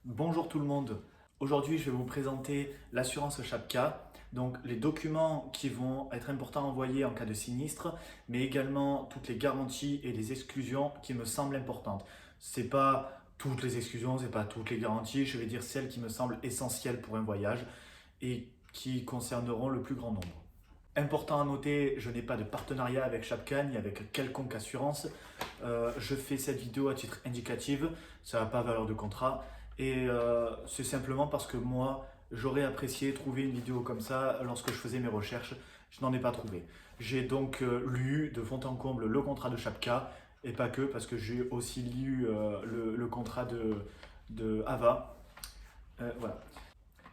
Bonjour tout le monde. Aujourd'hui, je vais vous présenter l'assurance Chapka. Donc, les documents qui vont être importants à envoyer en cas de sinistre, mais également toutes les garanties et les exclusions qui me semblent importantes. C'est pas toutes les exclusions, c'est pas toutes les garanties. Je vais dire celles qui me semblent essentielles pour un voyage et qui concerneront le plus grand nombre. Important à noter, je n'ai pas de partenariat avec Chapka ni avec quelconque assurance. Je fais cette vidéo à titre indicatif, ça n'a pas valeur de contrat. Et c'est simplement parce que moi, j'aurais apprécié trouver une vidéo comme ça lorsque je faisais mes recherches. Je n'en ai pas trouvé. J'ai donc lu de fond en comble le contrat de Chapka, et pas que, parce que j'ai aussi lu le contrat de Ava. Voilà.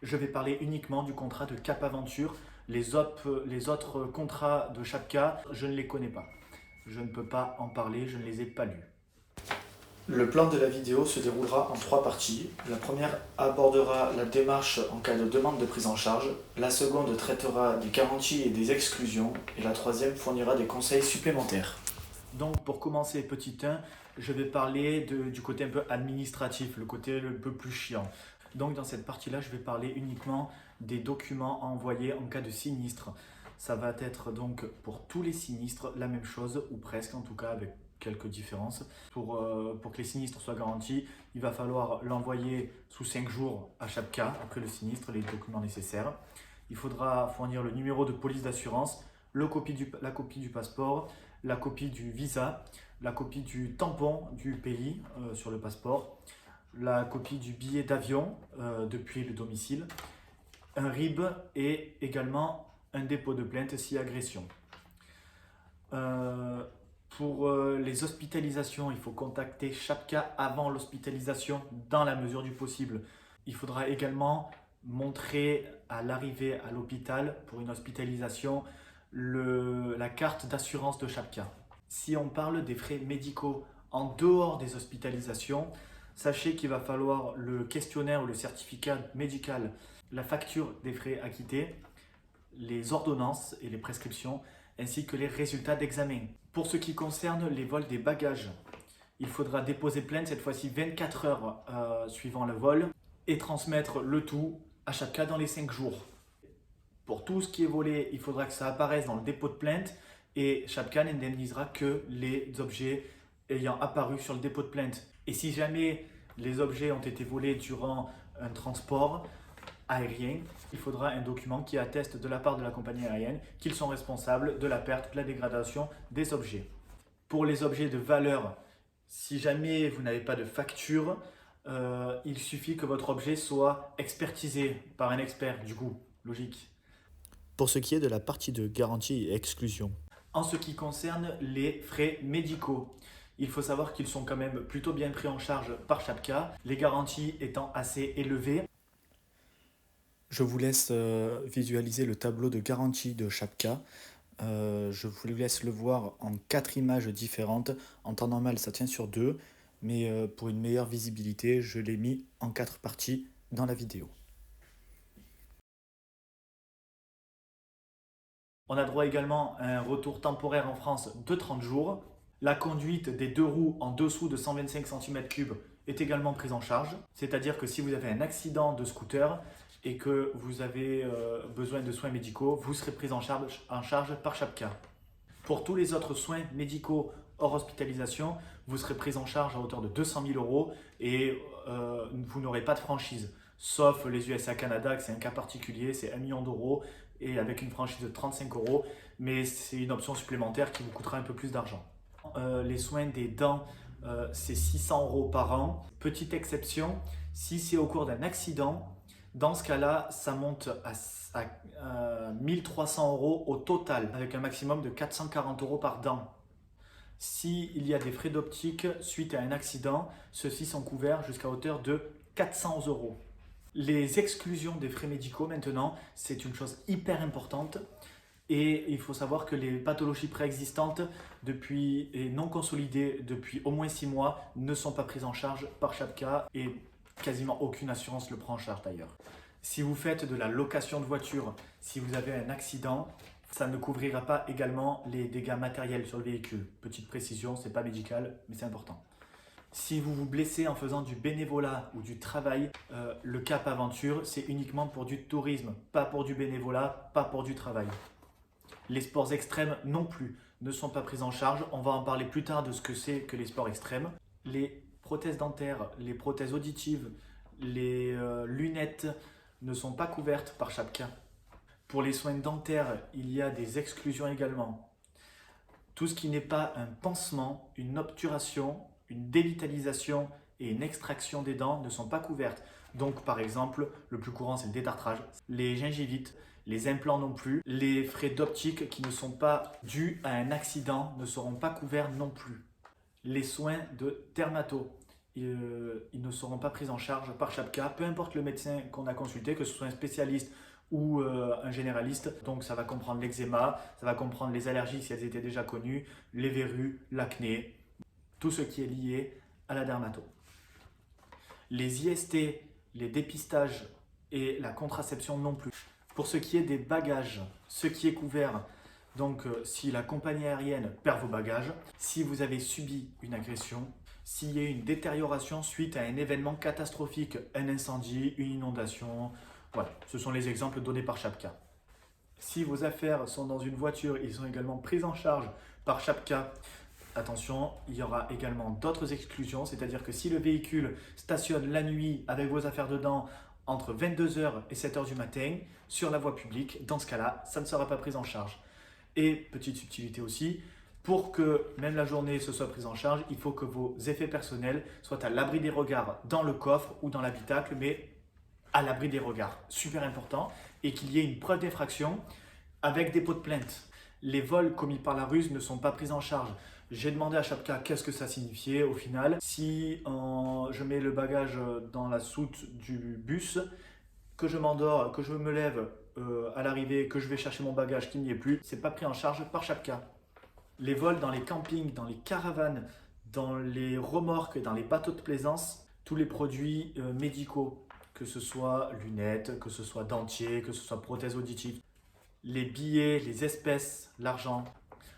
Je vais parler uniquement du contrat de Cap Aventure. Les autres contrats de Chapka, je ne les connais pas. Je ne peux pas en parler, je ne les ai pas lus. Le plan de la vidéo se déroulera en 3 parties. La première abordera la démarche en cas de demande de prise en charge. La seconde traitera des garanties et des exclusions. Et la troisième fournira des conseils supplémentaires. Donc pour commencer, petit 1, je vais parler du côté un peu administratif, le côté un peu plus chiant. Donc dans cette partie-là, je vais parler uniquement des documents à envoyer en cas de sinistre. Ça va être donc pour tous les sinistres la même chose, ou presque en tout cas, avec quelques différences. Pour que les sinistres soient garantis, il va falloir l'envoyer sous 5 jours à chaque cas, après le sinistre, les documents nécessaires. Il faudra fournir le numéro de police d'assurance, la copie du passeport, la copie du visa, la copie du tampon du pays sur le passeport, la copie du billet d'avion depuis le domicile, un RIB et également un dépôt de plainte si agression. Pour les hospitalisations, il faut contacter chaque cas avant l'hospitalisation dans la mesure du possible. Il faudra également montrer à l'arrivée à l'hôpital pour une hospitalisation la carte d'assurance de chaque cas. Si on parle des frais médicaux en dehors des hospitalisations, sachez qu'il va falloir le questionnaire ou le certificat médical, la facture des frais acquittés, les ordonnances et les prescriptions, ainsi que les résultats d'examen. Pour ce qui concerne les vols des bagages, il faudra déposer plainte cette fois-ci 24 heures suivant le vol et transmettre le tout à chaque cas dans les 5 jours. Pour tout ce qui est volé, il faudra que ça apparaisse dans le dépôt de plainte et chaque cas n'indemnisera que les objets ayant apparu sur le dépôt de plainte. Et si jamais les objets ont été volés durant un transport aérien, il faudra un document qui atteste de la part de la compagnie aérienne qu'ils sont responsables de la perte, de la dégradation des objets. Pour les objets de valeur, si jamais vous n'avez pas de facture, il suffit que votre objet soit expertisé par un expert, du coup, logique. Pour ce qui est de la partie de garantie et exclusion. En ce qui concerne les frais médicaux, il faut savoir qu'ils sont quand même plutôt bien pris en charge par Chapka, les garanties étant assez élevées. Je vous laisse visualiser le tableau de garantie de Chapka. Je vous laisse le voir en 4 images différentes. En temps normal, ça tient sur 2, mais pour une meilleure visibilité, je l'ai mis en 4 parties dans la vidéo. On a droit également à un retour temporaire en France de 30 jours. La conduite des 2 roues en dessous de 125 cm3 est également prise en charge. C'est-à-dire que si vous avez un accident de scooter et que vous avez besoin de soins médicaux, vous serez pris en charge par Chapka. Pour tous les autres soins médicaux hors hospitalisation, vous serez pris en charge à hauteur de 200 000 € et vous n'aurez pas de franchise. Sauf les USA-Canada, que c'est un cas particulier, c'est 1 million d'euros et avec une franchise de 35 €, mais c'est une option supplémentaire qui vous coûtera un peu plus d'argent. Les soins des dents, c'est 600 € par an. Petite exception, si c'est au cours d'un accident, dans ce cas-là, ça monte à 1300 € au total, avec un maximum de 440 € par dent. S'il y a des frais d'optique suite à un accident, ceux-ci sont couverts jusqu'à hauteur de 400 €. Les exclusions des frais médicaux maintenant, c'est une chose hyper importante. Et il faut savoir que les pathologies préexistantes et non consolidées depuis au moins 6 mois ne sont pas prises en charge par Chapka et quasiment aucune assurance le prend en charge d'ailleurs. Si vous faites de la location de voiture, si vous avez un accident, ça ne couvrira pas également les dégâts matériels sur le véhicule. Petite précision, ce n'est pas médical, mais c'est important. Si vous vous blessez en faisant du bénévolat ou du travail, le Cap Aventure, c'est uniquement pour du tourisme, pas pour du bénévolat, pas pour du travail. Les sports extrêmes non plus ne sont pas pris en charge. On va en parler plus tard de ce que c'est que les sports extrêmes. Les prothèses dentaires, les prothèses auditives, les lunettes ne sont pas couvertes par Chapka. Pour les soins dentaires, il y a des exclusions également. Tout ce qui n'est pas un pansement, une obturation, une dévitalisation et une extraction des dents ne sont pas couvertes. Donc par exemple, le plus courant c'est le détartrage, les gingivites, les implants non plus, les frais d'optique qui ne sont pas dus à un accident ne seront pas couverts non plus. Les soins de dermato, ils ne seront pas pris en charge par Chapka, peu importe le médecin qu'on a consulté, que ce soit un spécialiste ou un généraliste. Donc ça va comprendre l'eczéma, ça va comprendre les allergies si elles étaient déjà connues, les verrues, l'acné, tout ce qui est lié à la dermato. Les IST, les dépistages et la contraception non plus. Pour ce qui est des bagages, ce qui est couvert, donc si la compagnie aérienne perd vos bagages, si vous avez subi une agression, s'il y a une détérioration suite à un événement catastrophique, un incendie, une inondation, voilà, ce sont les exemples donnés par Chapka. Si vos affaires sont dans une voiture, ils sont également pris en charge par Chapka. Attention, il y aura également d'autres exclusions, c'est-à-dire que si le véhicule stationne la nuit avec vos affaires dedans entre 22h et 7h du matin sur la voie publique, dans ce cas-là, ça ne sera pas pris en charge. Et petite subtilité aussi, pour que même la journée se soit prise en charge, il faut que vos effets personnels soient à l'abri des regards dans le coffre ou dans l'habitacle, mais à l'abri des regards, super important, et qu'il y ait une preuve d'infraction avec dépôt de plainte. Les vols commis par la ruse ne sont pas pris en charge. J'ai demandé à Chapka qu'est-ce que ça signifiait au final. Si je mets le bagage dans la soute du bus, que je m'endors, que je me lève à l'arrivée, que je vais chercher mon bagage qui n'y est plus, c'est pas pris en charge par Chapka. Les vols dans les campings, dans les caravanes, dans les remorques, dans les bateaux de plaisance, tous les produits médicaux, que ce soit lunettes, que ce soit dentiers, que ce soit prothèses auditives, les billets, les espèces, l'argent,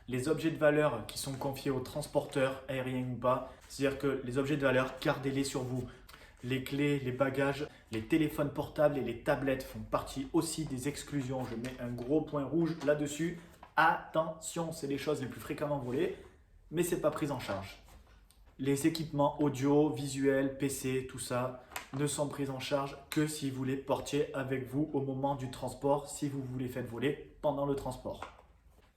les objets de valeur qui sont confiés aux transporteurs, aériens ou pas, c'est-à-dire que les objets de valeur, gardez-les sur vous. Les clés, les bagages, les téléphones portables et les tablettes font partie aussi des exclusions. Je mets un gros point rouge là-dessus. Attention, c'est les choses les plus fréquemment volées, mais ce n'est pas pris en charge. Les équipements audio, visuels, PC, tout ça ne sont pris en charge que si vous les portiez avec vous au moment du transport, si vous vous les faites voler pendant le transport.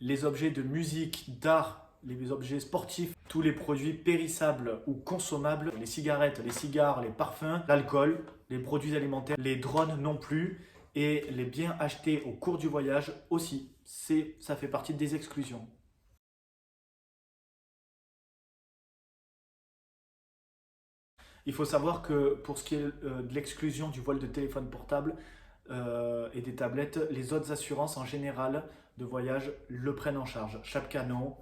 Les objets de musique, d'art, les objets sportifs, tous les produits périssables ou consommables, les cigarettes, les cigares, les parfums, l'alcool, les produits alimentaires, les drones non plus et les biens achetés au cours du voyage aussi. Ça fait partie des exclusions. Il faut savoir que pour ce qui est de l'exclusion du vol de téléphone portable et des tablettes, les autres assurances en général de voyage le prennent en charge. Chapka non,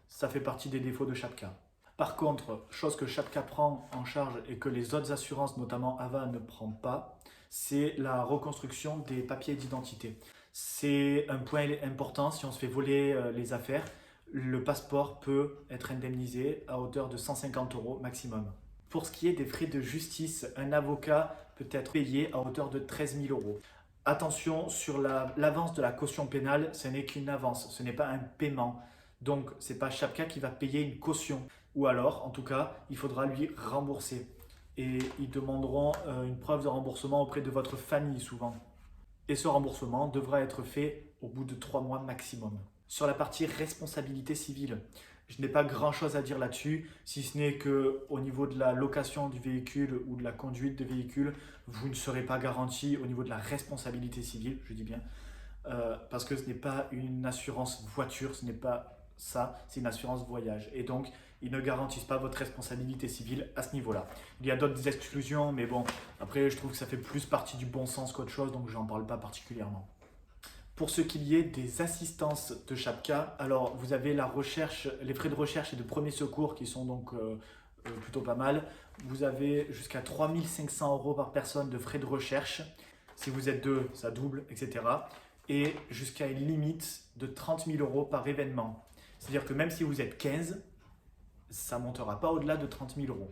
ça fait partie des défauts de Chapka. Par contre, chose que Chapka prend en charge et que les autres assurances, notamment Ava, ne prend pas, c'est la reconstruction des papiers d'identité. C'est un point important, si on se fait voler les affaires, le passeport peut être indemnisé à hauteur de 150 € maximum. Pour ce qui est des frais de justice, un avocat peut être payé à hauteur de 13 000 €. Attention, sur l'avance de la caution pénale, ce n'est qu'une avance, ce n'est pas un paiement. Donc, ce n'est pas Chapka qui va payer une caution. Ou alors, en tout cas, il faudra lui rembourser. Et ils demanderont une preuve de remboursement auprès de votre famille souvent. Et ce remboursement devra être fait au bout de 3 mois maximum. Sur la partie responsabilité civile, je n'ai pas grand chose à dire là-dessus, si ce n'est qu'au niveau de la location du véhicule ou de la conduite de véhicule, vous ne serez pas garanti au niveau de la responsabilité civile, je dis bien, parce que ce n'est pas une assurance voiture, ce n'est pas ça, c'est une assurance voyage. Et donc, ils ne garantissent pas votre responsabilité civile à ce niveau-là. Il y a d'autres exclusions, mais bon, après, je trouve que ça fait plus partie du bon sens qu'autre chose, donc je n'en parle pas particulièrement. Pour ce qu'il y est des assistances de Chapka, alors vous avez la recherche, les frais de recherche et de premier secours qui sont donc plutôt pas mal. Vous avez jusqu'à 3 500 € par personne de frais de recherche. Si vous êtes 2, ça double, etc. Et jusqu'à une limite de 30 000 € par événement. C'est-à-dire que même si vous êtes 15, ça ne montera pas au-delà de 30 000 €.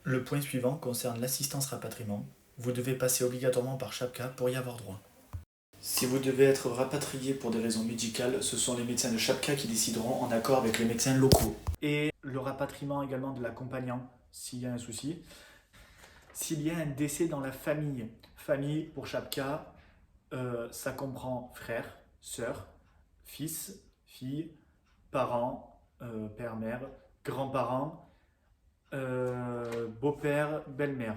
Le point suivant concerne l'assistance rapatriement. Vous devez passer obligatoirement par Chapka pour y avoir droit. Si vous devez être rapatrié pour des raisons médicales, ce sont les médecins de Chapka qui décideront en accord avec les médecins locaux. Et le rapatriement également de l'accompagnant, s'il y a un souci. S'il y a un décès dans la famille, famille pour Chapka, ça comprend frère, sœur, fils, fille, parents, père, mère, grands-parents, beau-père, belle-mère.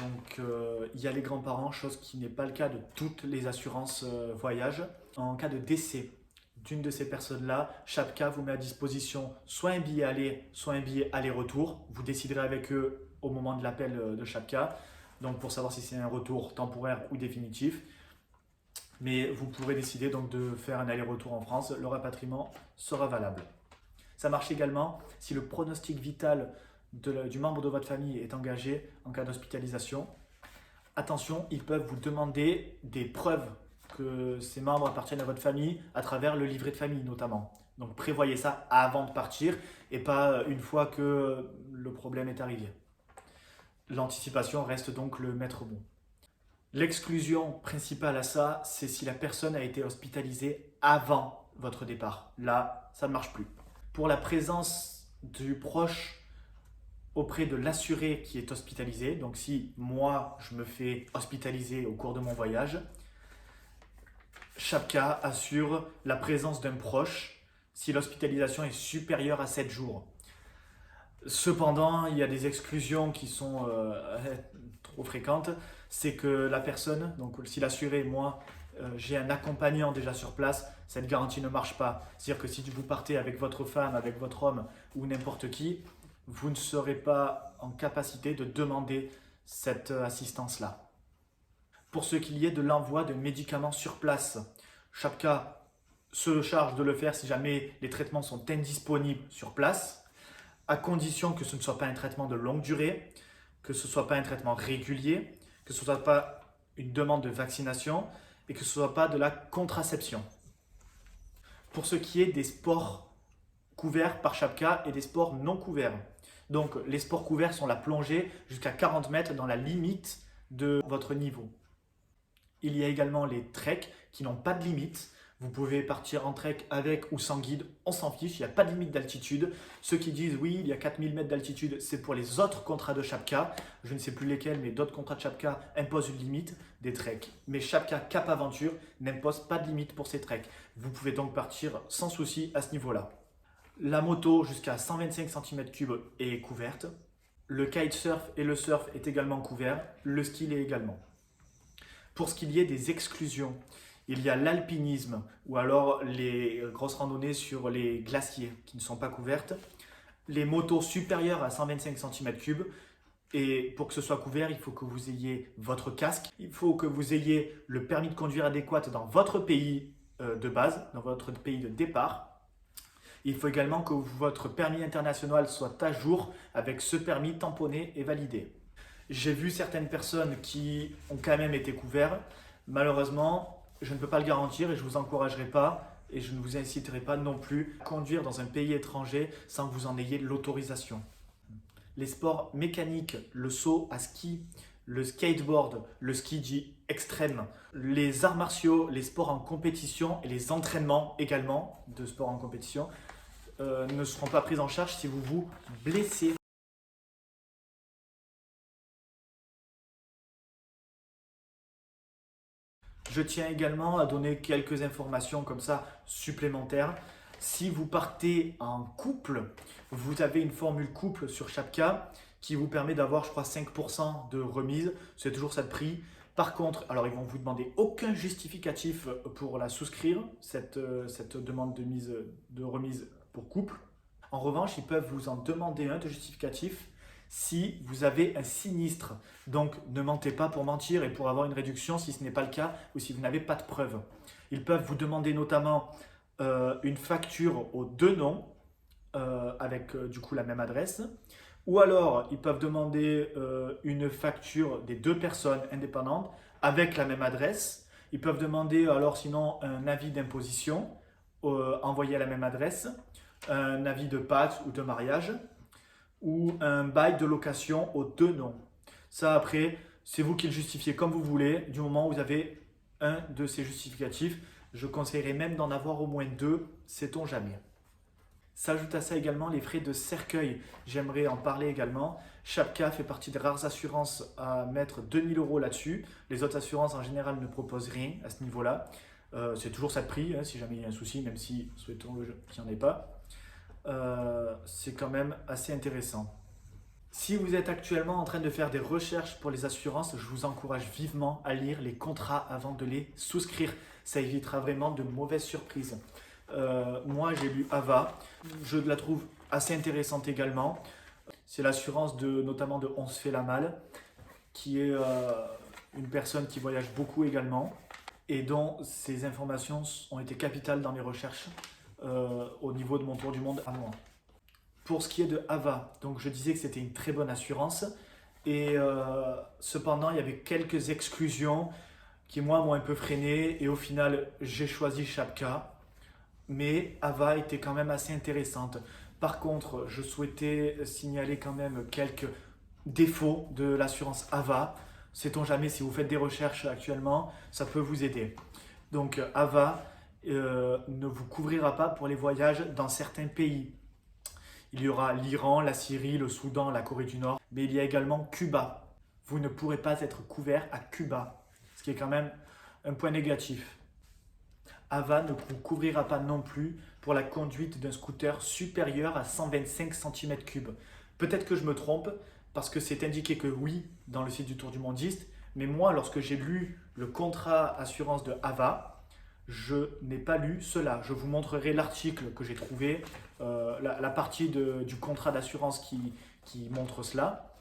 Donc il y a les grands-parents, chose qui n'est pas le cas de toutes les assurances voyage. En cas de décès d'une de ces personnes-là, Chapka vous met à disposition soit un billet aller, soit un billet aller-retour. Vous déciderez avec eux au moment de l'appel de Chapka, donc pour savoir si c'est un retour temporaire ou définitif. Mais vous pourrez décider donc de faire un aller-retour en France, le rapatriement sera valable. Ça marche également si le pronostic vital du membre de votre famille est engagé en cas d'hospitalisation. Attention, ils peuvent vous demander des preuves que ces membres appartiennent à votre famille à travers le livret de famille notamment. Donc prévoyez ça avant de partir et pas une fois que le problème est arrivé. L'anticipation reste donc le maître mot. L'exclusion principale à ça, c'est si la personne a été hospitalisée avant votre départ. Là, ça ne marche plus. Pour la présence du proche auprès de l'assuré qui est hospitalisé, donc si moi je me fais hospitaliser au cours de mon voyage, Chapka assure la présence d'un proche si l'hospitalisation est supérieure à 7 jours. Cependant, il y a des exclusions qui sont trop fréquentes. C'est que la personne, donc si l'assuré, moi, j'ai un accompagnant déjà sur place, cette garantie ne marche pas. C'est-à-dire que si vous partez avec votre femme, avec votre homme ou n'importe qui, vous ne serez pas en capacité de demander cette assistance-là. Pour ce qu'il y est de l'envoi de médicaments sur place, Chapka se charge de le faire si jamais les traitements sont indisponibles sur place, à condition que ce ne soit pas un traitement de longue durée, que ce ne soit pas un traitement régulier, que ce ne soit pas une demande de vaccination et que ce ne soit pas de la contraception. Pour ce qui est des sports couverts par Chapka et des sports non couverts. Donc les sports couverts sont la plongée jusqu'à 40 mètres dans la limite de votre niveau. Il y a également les treks qui n'ont pas de limite. Vous pouvez partir en trek avec ou sans guide, on s'en fiche, il n'y a pas de limite d'altitude. Ceux qui disent oui, il y a 4000 mètres d'altitude, c'est pour les autres contrats de Chapka. Je ne sais plus lesquels, mais d'autres contrats de Chapka imposent une limite des treks. Mais Chapka Cap Aventure n'impose pas de limite pour ces treks. Vous pouvez donc partir sans souci à ce niveau-là. La moto jusqu'à 125 cm3 est couverte. Le kitesurf et le surf est également couvert. Le ski l'est également. Pour ce qu'il y est des exclusions, il y a l'alpinisme ou alors les grosses randonnées sur les glaciers qui ne sont pas couvertes. Les motos supérieures à 125 cm3. Et pour que ce soit couvert, il faut que vous ayez votre casque. Il faut que vous ayez le permis de conduire adéquat dans votre pays de base, dans votre pays de départ. Il faut également que votre permis international soit à jour avec ce permis tamponné et validé. J'ai vu certaines personnes qui ont quand même été couvertes. Malheureusement, je ne peux pas le garantir et je ne vous encouragerai pas et je ne vous inciterai pas non plus à conduire dans un pays étranger sans que vous en ayez l'autorisation. Les sports mécaniques, le saut à ski, le skateboard, le ski dit extrême, les arts martiaux, les sports en compétition et les entraînements également de sports en compétition ne seront pas pris en charge si vous vous blessez. Je tiens également à donner quelques informations comme ça supplémentaires. Si vous partez en couple, vous avez une formule couple sur Chapka qui vous permet d'avoir, je crois, 5% de remise. C'est toujours ça de prix. Par contre, alors ils vont vous demander aucun justificatif pour la souscrire, cette demande de remise pour couple. En revanche, ils peuvent vous en demander un de justificatif si vous avez un sinistre. Donc, ne mentez pas pour mentir et pour avoir une réduction si ce n'est pas le cas ou si vous n'avez pas de preuves. Ils peuvent vous demander notamment une facture aux deux noms avec du coup la même adresse. Ou alors, ils peuvent demander une facture des deux personnes indépendantes avec la même adresse. Ils peuvent demander alors sinon un avis d'imposition envoyé à la même adresse, un avis de pacte ou de mariage. ou un bail de location aux deux noms. Ça après, c'est vous qui le justifiez comme vous voulez, du moment où vous avez un de ces justificatifs. Je conseillerais même d'en avoir au moins deux, sait-on jamais. S'ajoute à ça également les frais de cercueil. J'aimerais en parler également. Shapka fait partie des rares assurances à mettre 2000 € là-dessus. Les autres assurances en général ne proposent rien à ce niveau-là. C'est toujours ça de prix, hein, si jamais il y a un souci, même si souhaitons-le qu'il n'y en ait pas. C'est quand même assez intéressant. Si vous êtes actuellement en train de faire des recherches pour les assurances, je vous encourage vivement à lire les contrats avant de les souscrire. Ça évitera vraiment de mauvaises surprises. Moi, j'ai lu Ava. Je la trouve assez intéressante également. C'est l'assurance notamment de On se fait la malle, qui est une personne qui voyage beaucoup également et dont ces informations ont été capitales dans mes recherches au niveau de mon tour du monde à moi. Pour ce qui est de Ava, donc je disais que c'était une très bonne assurance et cependant il y avait quelques exclusions qui moi m'ont un peu freiné et au final j'ai choisi Shapka, mais Ava était quand même assez intéressante. Par contre, je souhaitais signaler quand même quelques défauts de l'assurance Ava. Sait-on jamais, si vous faites des recherches actuellement, ça peut vous aider. Donc Ava ne vous couvrira pas pour les voyages dans certains pays. Il y aura l'Iran, la Syrie, le Soudan, la Corée du Nord, mais il y a également Cuba. Vous ne pourrez pas être couvert à Cuba, ce qui est quand même un point négatif. Ava ne vous couvrira pas non plus pour la conduite d'un scooter supérieur à 125 cm3. Peut-être que je me trompe, parce que c'est indiqué que oui dans le site du Tour du Mondiste, mais moi, lorsque j'ai lu le contrat assurance de Ava, je n'ai pas lu cela. Je vous montrerai l'article que j'ai trouvé, la partie du contrat d'assurance qui montre cela.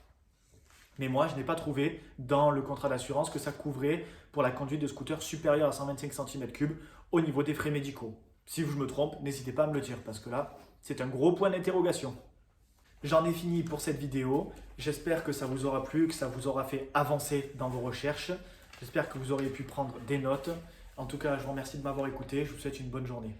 Mais moi, je n'ai pas trouvé dans le contrat d'assurance que ça couvrait pour la conduite de scooter supérieure à 125 cm3 au niveau des frais médicaux. Si je me trompe, n'hésitez pas à me le dire parce que là, c'est un gros point d'interrogation. J'en ai fini pour cette vidéo. J'espère que ça vous aura plu, que ça vous aura fait avancer dans vos recherches. J'espère que vous auriez pu prendre des notes. En tout cas, je vous remercie de m'avoir écouté. Je vous souhaite une bonne journée.